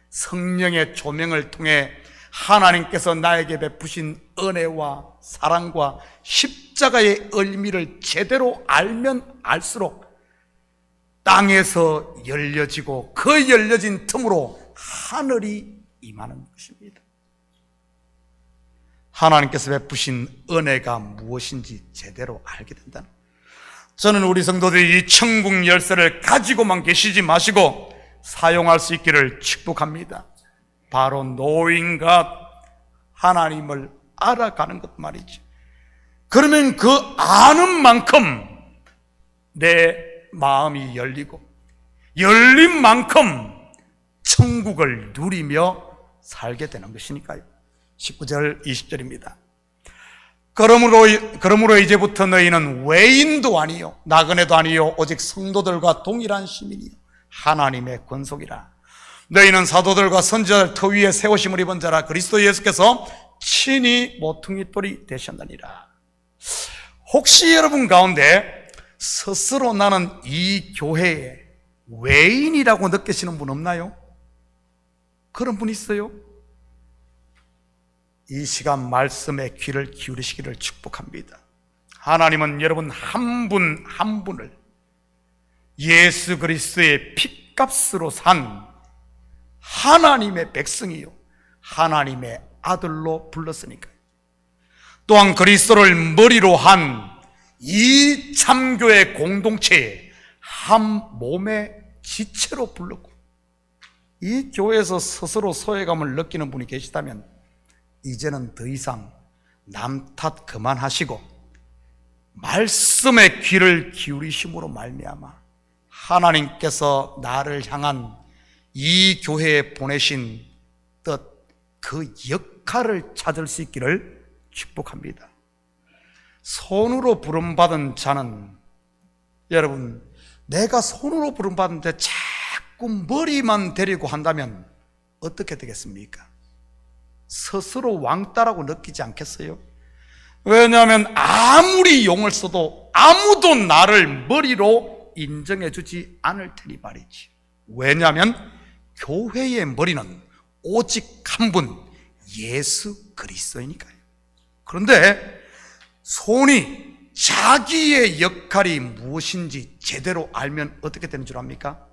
성령의 조명을 통해 하나님께서 나에게 베푸신 은혜와 사랑과 십자가의 의미를 제대로 알면 알수록 땅에서 열려지고 그 열려진 틈으로 하늘이 임하는 것입니다. 하나님께서 베푸신 은혜가 무엇인지 제대로 알게 된다는, 저는 우리 성도들이 이 천국 열쇠를 가지고만 계시지 마시고 사용할 수 있기를 축복합니다. 바로 knowing God, 하나님을 알아가는 것 말이죠. 그러면 그 아는 만큼 내 마음이 열리고, 열린 만큼 천국을 누리며 살게 되는 것이니까요. 19절 20절입니다. 그러므로 이제부터 너희는 외인도 아니요 나그네도 아니요 오직 성도들과 동일한 시민이요 하나님의 권속이라. 너희는 사도들과 선지자들 터 위에 세우심을 입은 자라. 그리스도 예수께서 친히 모퉁이돌이 되셨느니라. 혹시 여러분 가운데 스스로 나는 이 교회의 외인이라고 느끼시는 분 없나요? 그런 분 있어요? 이 시간 말씀에 귀를 기울이시기를 축복합니다. 하나님은 여러분 한 분 한 분을 예수 그리스도의 핏값으로 산 하나님의 백성이요 하나님의 아들로 불렀으니까요. 또한 그리스도를 머리로 한 이 참교회 공동체의 한 몸의 지체로 불렀고, 이 교회에서 스스로 소외감을 느끼는 분이 계시다면 이제는 더 이상 남 탓 그만하시고 말씀에 귀를 기울이심으로 말미암아 하나님께서 나를 향한 이 교회에 보내신 뜻, 그 역할을 찾을 수 있기를 축복합니다. 손으로 부름받은 자는, 여러분, 내가 손으로 부름받는데 자꾸 머리만 데리고 한다면 어떻게 되겠습니까? 스스로 왕따라고 느끼지 않겠어요? 왜냐하면 아무리 용을 써도 아무도 나를 머리로 인정해 주지 않을 테니 말이지. 왜냐하면 교회의 머리는 오직 한 분, 예수 그리스도이니까요. 그런데 손이 자기의 역할이 무엇인지 제대로 알면 어떻게 되는 줄 압니까?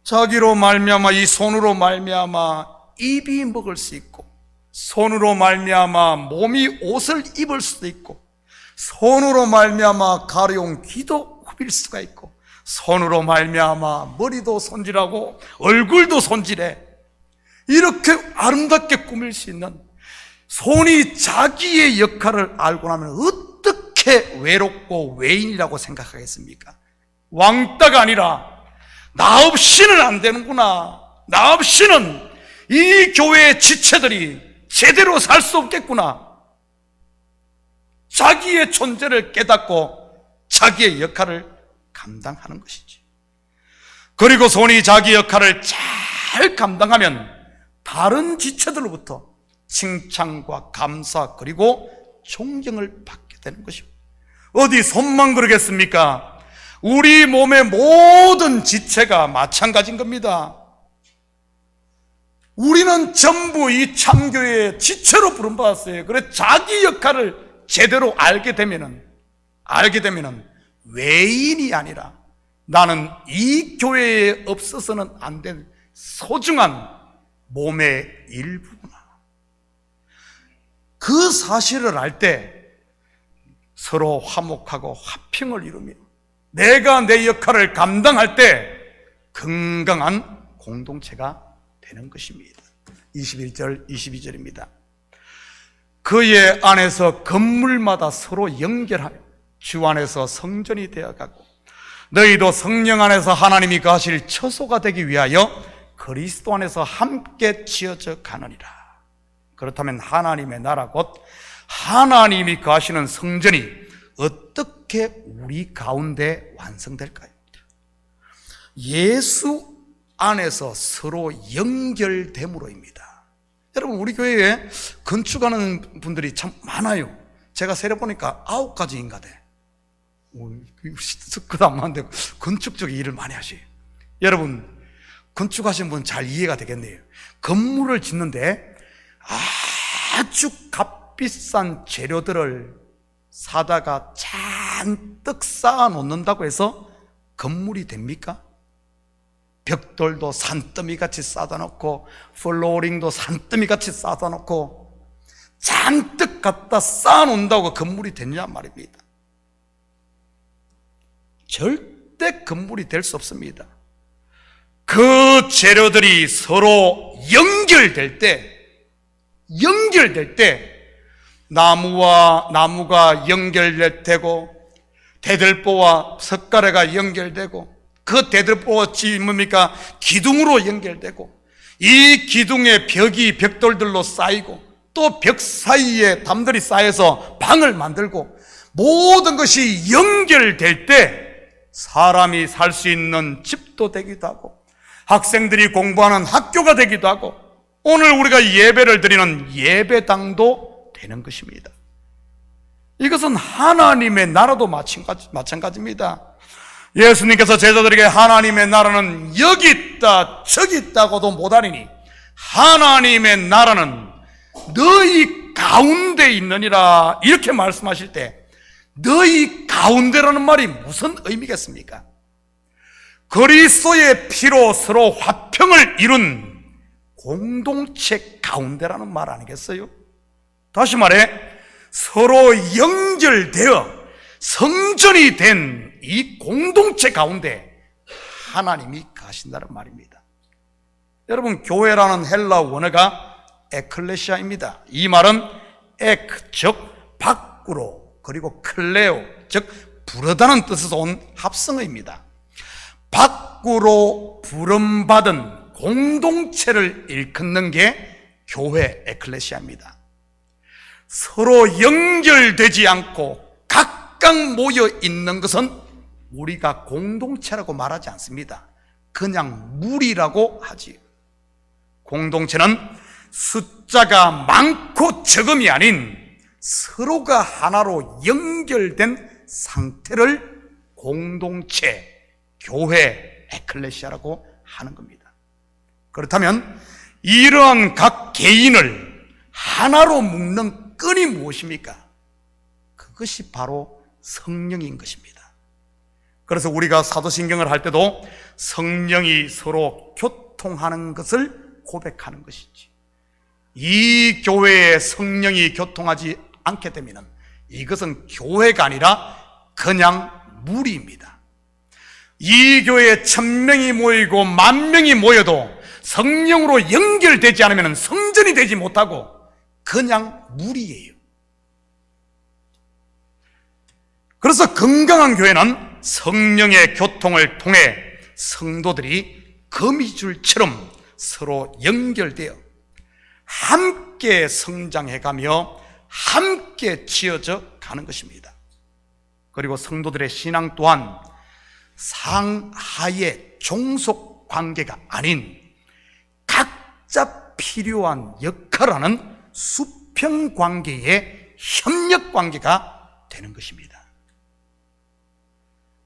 자기로 말미암아, 이 손으로 말미암아 입이 먹을 수 있고, 손으로 말미암아 몸이 옷을 입을 수도 있고, 손으로 말미암아 가려운 귀도 후빌 수가 있고, 손으로 말미암아 머리도 손질하고 얼굴도 손질해. 이렇게 아름답게 꾸밀 수 있는 손이 자기의 역할을 알고 나면 어떻게 외롭고 외인이라고 생각하겠습니까? 왕따가 아니라 나 없이는 안 되는구나, 나 없이는 이 교회의 지체들이 제대로 살 수 없겠구나, 자기의 존재를 깨닫고 자기의 역할을 감당하는 것이지. 그리고 손이 자기 역할을 잘 감당하면 다른 지체들로부터 칭찬과 감사 그리고 존경을 받게 되는 것입니다. 어디 손만 그러겠습니까? 우리 몸의 모든 지체가 마찬가지인 겁니다. 우리는 전부 이 참교회의 지체로 부름받았어요. 그래 자기 역할을 제대로 알게 되면은 외인이 아니라 나는 이 교회에 없어서는 안 될 소중한 몸의 일부구나. 그 사실을 알 때 서로 화목하고 화평을 이루며 내가 내 역할을 감당할 때 건강한 공동체가 되는 것입니다. 21절, 22절입니다. 그의 안에서 건물마다 서로 연결하여 주 안에서 성전이 되어가고 너희도 성령 안에서 하나님이 거하실 처소가 되기 위하여 그리스도 안에서 함께 지어져 가느니라. 그렇다면 하나님의 나라 곧 하나님이 거하시는 성전이 어떻게 우리 가운데 완성될까요? 예수 안에서 서로 연결됨으로입니다. 여러분, 우리 교회에 건축하는 분들이 참 많아요. 제가 세려보니까 9가지인가 돼. 스크도 안 맞는데 건축적 일을 많이 하셔요. 여러분, 건축하신 분 잘 이해가 되겠네요. 건물을 짓는데 아주 값비싼 재료들을 사다가 잔뜩 쌓아 놓는다고 해서 건물이 됩니까? 벽돌도 산더미같이 쌓아 놓고 플로링도 산더미같이 쌓아 놓고 잔뜩 갖다 쌓아 놓는다고 건물이 되냐 말입니다. 절대 건물이 될 수 없습니다. 그 재료들이 서로 연결될 때 나무와 나무가 연결되고 대들보와 석가래가 연결되고 그 대들보와 뭡니까? 기둥으로 연결되고 이 기둥의 벽이 벽돌들로 쌓이고 또 벽 사이에 담들이 쌓여서 방을 만들고 모든 것이 연결될 때 사람이 살 수 있는 집도 되기도 하고 학생들이 공부하는 학교가 되기도 하고 오늘 우리가 예배를 드리는 예배당도 되는 것입니다. 이것은 하나님의 나라도 마찬가지입니다. 예수님께서 제자들에게 하나님의 나라는 여기 있다 저기 있다고도 못하리니 하나님의 나라는 너희 가운데 있느니라 이렇게 말씀하실 때 너희 가운데라는 말이 무슨 의미겠습니까? 그리스도의 피로 서로 화평을 이룬 공동체 가운데라는 말 아니겠어요? 다시 말해 서로 연결되어 성전이 된 이 공동체 가운데 하나님이 가신다는 말입니다. 여러분, 교회라는 헬라 원어가 에클레시아입니다. 이 말은 즉 밖으로, 그리고 클레오, 즉 부르다는 뜻에서 온 합성어입니다. 밖으로 부름받은 공동체를 일컫는 게 교회 에클레시아입니다. 서로 연결되지 않고 각각 모여 있는 것은 우리가 공동체라고 말하지 않습니다. 그냥 무리라고 하지. 공동체는 숫자가 많고 적음이 아닌 서로가 하나로 연결된 상태를 공동체, 교회, 에클레시아라고 하는 겁니다. 그렇다면 이러한 각 개인을 하나로 묶는 끈이 무엇입니까? 그것이 바로 성령인 것입니다. 그래서 우리가 사도신경을 할 때도 성령이 서로 교통하는 것을 고백하는 것이지, 이 교회에 성령이 교통하지 않게 되면 이것은 교회가 아니라 그냥 무리입니다. 이 교회에 1000명이 모이고 10,000명이 모여도 성령으로 연결되지 않으면 성전이 되지 못하고 그냥 무리예요. 그래서 건강한 교회는 성령의 교통을 통해 성도들이 거미줄처럼 서로 연결되어 함께 성장해가며 함께 지어져 가는 것입니다. 그리고 성도들의 신앙 또한 상하의 종속 관계가 아닌 각자 필요한 역할하는 수평 관계의 협력 관계가 되는 것입니다.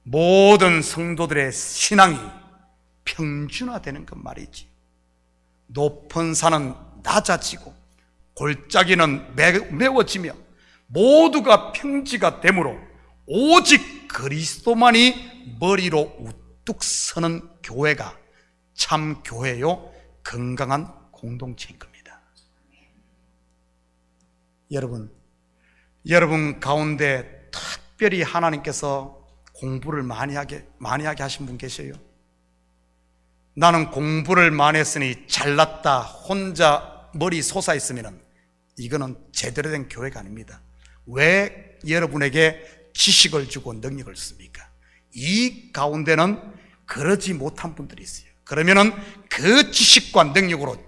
모든 성도들의 신앙이 평준화되는 것 말이지. 높은 산은 낮아지고 골짜기는 메워지며 모두가 평지가 되므로 오직 그리스도만이 머리로 우뚝 서는 교회가 참 교회요 건강한 공동체인 겁니다. 여러분 가운데 특별히 하나님께서 공부를 많이 하게 하신 분 계세요? 나는 공부를 많이 했으니 잘났다 혼자 머리 솟아 있으면 이거는 제대로 된 교회가 아닙니다. 왜 여러분에게 지식을 주고 능력을 줍니까? 이 가운데는 그러지 못한 분들이 있어요. 그러면은 그 지식과 능력으로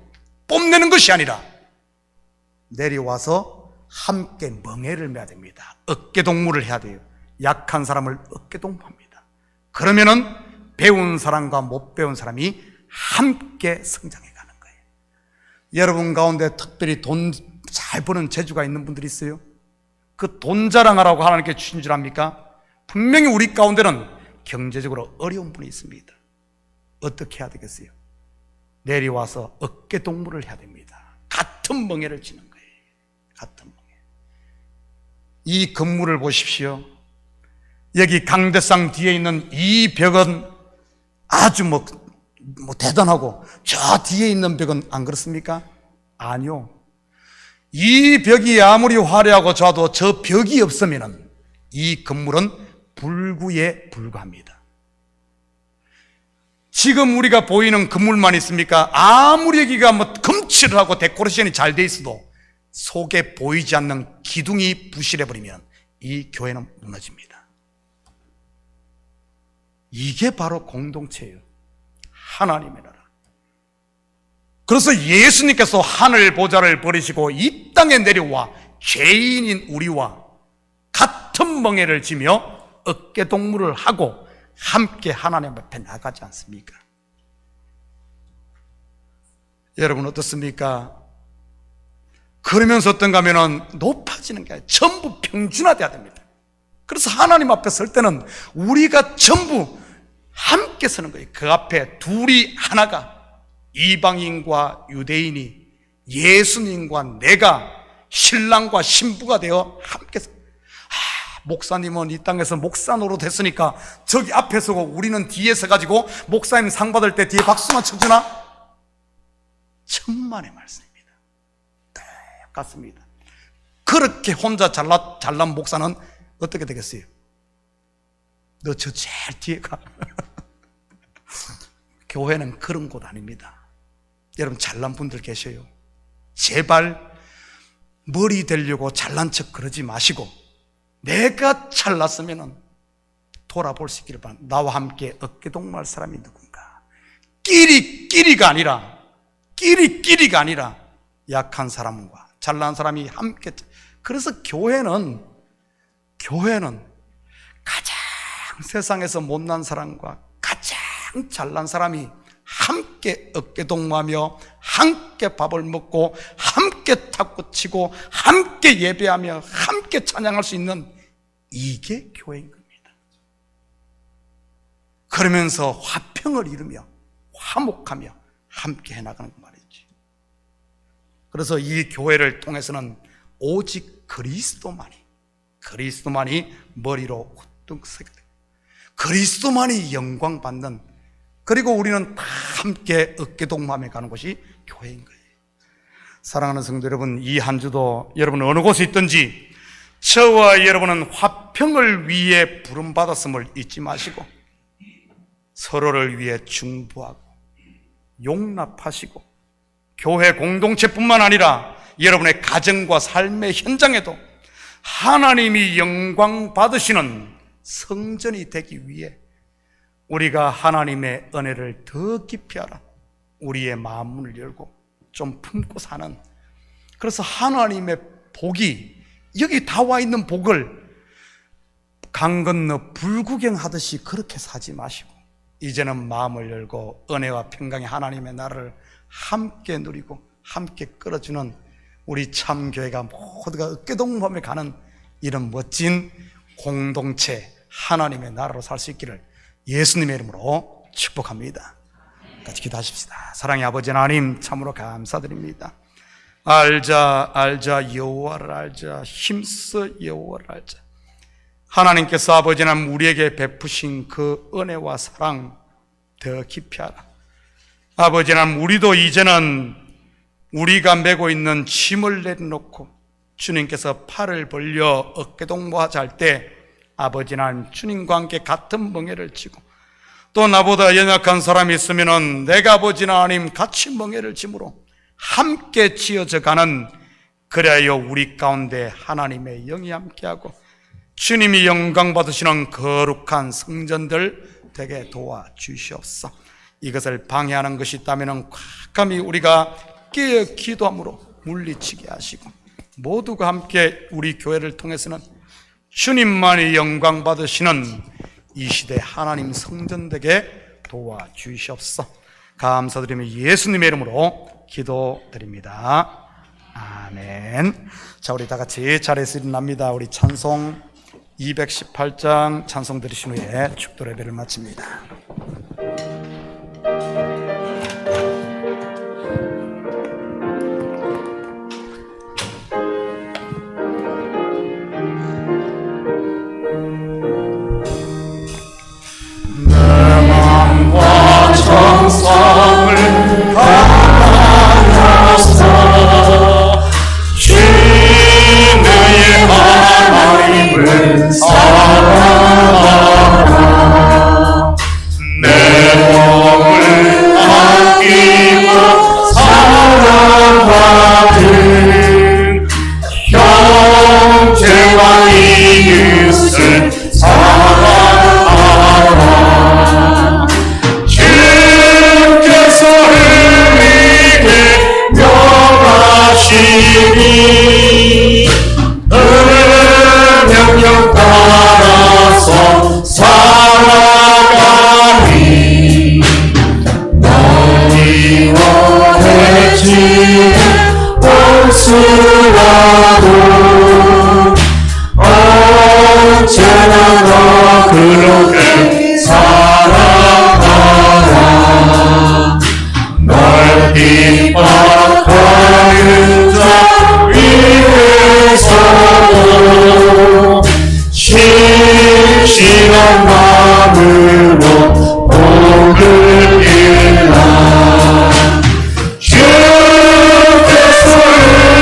뽐내는 것이 아니라 내려와서 함께 멍에를 매야 됩니다. 어깨동무를 해야 돼요. 약한 사람을 어깨동무합니다. 그러면은 배운 사람과 못 배운 사람이 함께 성장해 가는 거예요. 여러분 가운데 특별히 돈 잘 버는 재주가 있는 분들이 있어요? 그 돈 자랑하라고 하나님께 주신 줄 압니까? 분명히 우리 가운데는 경제적으로 어려운 분이 있습니다. 어떻게 해야 되겠어요? 내려와서 어깨동무를 해야 됩니다. 같은 멍에를 치는 거예요. 같은 멍에. 이 건물을 보십시오. 여기 강대상 뒤에 있는 이 벽은 아주 대단하고 저 뒤에 있는 벽은 안 그렇습니까? 아니요. 이 벽이 아무리 화려하고 좋아도 저 벽이 없으면 이 건물은 불구에 불과합니다. 지금 우리가 보이는 건물만 있습니까? 아무리 여기가 금칠을 하고 데코레이션이 잘 돼 있어도 속에 보이지 않는 기둥이 부실해버리면 이 교회는 무너집니다. 이게 바로 공동체예요. 하나님의 나라. 그래서 예수님께서 하늘 보좌를 버리시고 이 땅에 내려와 죄인인 우리와 같은 멍에를 지며 어깨동무를 하고 함께 하나님 앞에 나가지 않습니까? 여러분 어떻습니까? 그러면서 어떤가 하면은 높아지는 게 아니라 전부 평준화돼야 됩니다. 그래서 하나님 앞에 설 때는 우리가 전부 함께 서는 거예요. 그 앞에 둘이 하나가 이방인과 유대인이 예수님과 내가 신랑과 신부가 되어 함께 목사님은 이 땅에서 목사 노릇했으니까 저기 앞에 서고 우리는 뒤에 서가지고 목사님 상 받을 때 뒤에 박수만 쳐주나? 천만의 말씀입니다. 똑같습니다. 그렇게 혼자 잘난 목사는 어떻게 되겠어요? 너 저 제일 뒤에 가. 교회는 그런 곳 아닙니다. 여러분 잘난 분들 계셔요. 제발 머리 되려고 잘난 척 그러지 마시고 내가 잘났으면 돌아볼 수 있기를 바랍니다. 나와 함께 어깨동무할 사람이 누군가. 끼리가 아니라 약한 사람과 잘난 사람이 함께. 그래서 교회는 가장 세상에서 못난 사람과 가장 잘난 사람이 함께 어깨동무하며 함께 밥을 먹고 함께 탁구 치고 함께 예배하며 함께 찬양할 수 있는 이게 교회인 겁니다. 그러면서 화평을 이루며 화목하며 함께 해나가는 거 말이지. 그래서 이 교회를 통해서는 오직 그리스도만이 머리로 우뚝 서게 되고 그리스도만이 영광 받는, 그리고 우리는 다 함께 어깨동무하며 가는 것이 교회인 거예요. 사랑하는 성도 여러분, 이 한 주도 여러분 어느 곳에 있든지 저와 여러분은 화평을 위해 부름받았음을 잊지 마시고 서로를 위해 중보하고 용납하시고 교회 공동체뿐만 아니라 여러분의 가정과 삶의 현장에도 하나님이 영광 받으시는 성전이 되기 위해 우리가 하나님의 은혜를 더 깊이 알아 우리의 마음을 열고 좀 품고 사는, 그래서 하나님의 복이 여기 다 와 있는 복을 강 건너 불구경하듯이 그렇게 사지 마시고 이제는 마음을 열고 은혜와 평강의 하나님의 나라를 함께 누리고 함께 끌어주는 우리 참교회가 모두가 어깨동무하며 가는 이런 멋진 공동체 하나님의 나라로 살 수 있기를 예수님의 이름으로 축복합니다. 같이 기도하십시다. 사랑의 아버지 하나님, 참으로 감사드립니다. 알자 여호와를 알자, 힘써 여호와를 알자. 하나님께서 아버지 하나님 우리에게 베푸신 그 은혜와 사랑 더 깊이 알아. 아버지 하나님, 우리도 이제는 우리가 메고 있는 짐을 내려놓고 주님께서 팔을 벌려 어깨동무하자 할 때 아버지 하나님, 주님과 함께 같은 멍에를 지고, 또 나보다 연약한 사람이 있으면은 내가 아버지 하나님 같이 멍에를 짐으로 함께 지어져 가는, 그래야 우리 가운데 하나님의 영이 함께하고 주님이 영광 받으시는 거룩한 성전들 되게 도와주시옵소서. 이것을 방해하는 것이 있다면 꽉감히 우리가 깨어 기도함으로 물리치게 하시고, 모두가 함께 우리 교회를 통해서는 주님만이 영광 받으시는 이 시대 하나님 성전 되게 도와주시옵소서. 감사드리며 예수님의 이름으로 기도드립니다. 아멘. 자, 우리 다 같이 자리에서 일어납니다. 우리 찬송 218장 찬송 들으신 후에 축도 예배를 마칩니다. 정성을 다하여서 주의 하나님을 사랑하라. 내 몸을 아끼고 사랑받은 형제와 이웃을 사랑하라. 명하시니 명령 따라서 살아가니 너희와 해치는 볼수라도 언제나 너 그렇게 살아가라. 널 핍박하는 자 위에서도 신실한 마음으로 복을 빌라. 주께서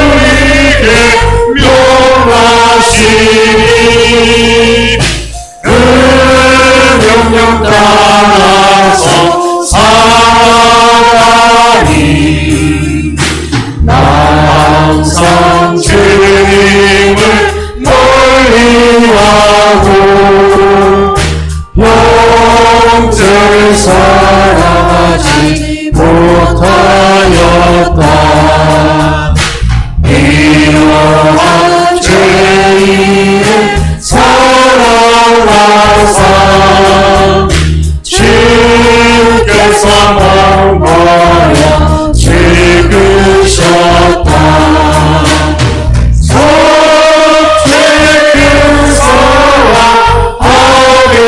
우리에게 명하시니 그 명령 따라서 살아가니 나 항상 주님을 멀리하고 형제를 사랑하지 못하였다. 이러한 죄인을 사랑하사 주께서 머물러 지으셨다. 속죄의 근서와 아들이고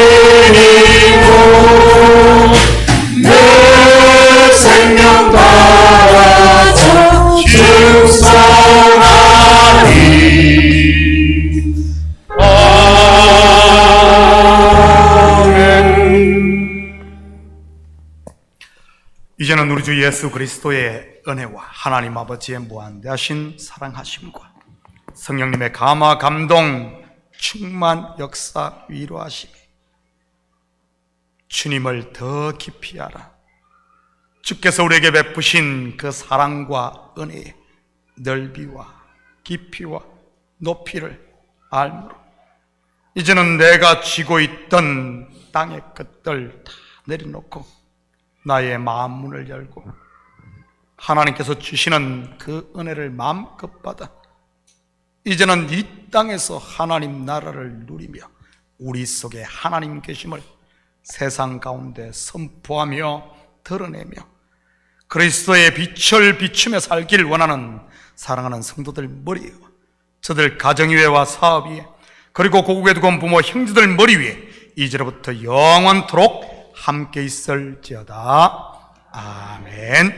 내 생명 따라서 충성하리. 이제는 우리 주 예수 그리스도의 은혜와 하나님 아버지의 무한대하신 사랑하심과 성령님의 감화 감동 충만 역사 위로하심이 주님을 더 깊이 알아 주께서 우리에게 베푸신 그 사랑과 은혜의 넓이와 깊이와 높이를 알므로 이제는 내가 쥐고 있던 땅의 것들 다 내려놓고 나의 마음 문을 열고 하나님께서 주시는 그 은혜를 마음껏 받아 이제는 이 땅에서 하나님 나라를 누리며 우리 속에 하나님 계심을 세상 가운데 선포하며 드러내며 그리스도의 빛을 비추며 살기를 원하는 사랑하는 성도들 머리 위에 저들 가정 위에와 사업 위에 그리고 고국에 두고 온 부모 형제들 머리 위에 이제로부터 영원토록 함께 있을지어다. 아멘.